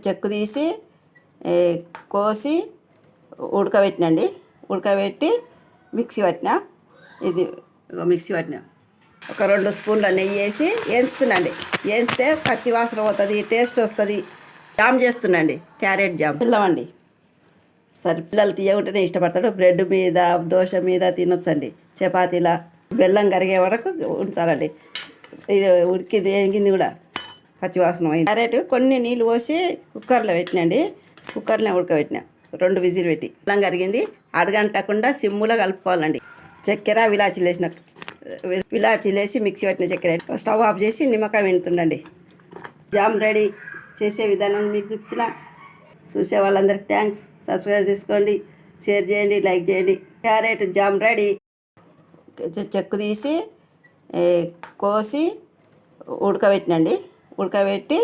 చెక్కు తీసి కోసి ఉడకబెట్టినండి. ఉడకబెట్టి మిక్సీ పట్టిన. ఇది మిక్సీ పట్టిన. ఒక 2 స్పూన్ల నెయ్యి వేసి వేయించుతున్నాండి. వేయిస్తే పచ్చి వాసన పోతుంది, టేస్ట్ వస్తుంది. జామ్ చేస్తున్నాండి, క్యారెట్ జామ్. పిల్లవండి సరే, పిల్లలు తీయకుంటేనే ఇష్టపడతాడు. బ్రెడ్ మీద, దోశ మీద తినొచ్చండి. చపాతీలా బెల్లం కరిగే వరకు ఉంచాలండి. ఇది ఉడికింది, వేగింది కూడా, పచ్చివాసన అయింది. క్యారెట్ కొన్ని నీళ్ళు పోసి కుక్కర్లో పెట్టినండి. కుక్కర్లో ఉడకబెట్టినా 2 విజిల్ పెట్టి. బెల్లం కరిగింది, అడగంటకుండా సిమ్ములో కలుపుకోవాలండి. చక్కెర విలాచీలు వేసిన, విలాచీలు వేసి మిక్సీ పట్టిన చక్కెర. స్టవ్ ఆఫ్ చేసి నిమ్మకాయ వెండుతుండండి. Jam ready. చేసే విధానం మీకు చూపించిన. చూసే వాళ్ళందరికీ థ్యాంక్స్. సబ్స్క్రైబ్ చేసుకోండి, షేర్ చేయండి, లైక్ చేయండి. Carrot jam ready. చెక్కు తీసి కోసి ఉడకబెట్టినండి. ఉడకబెట్టి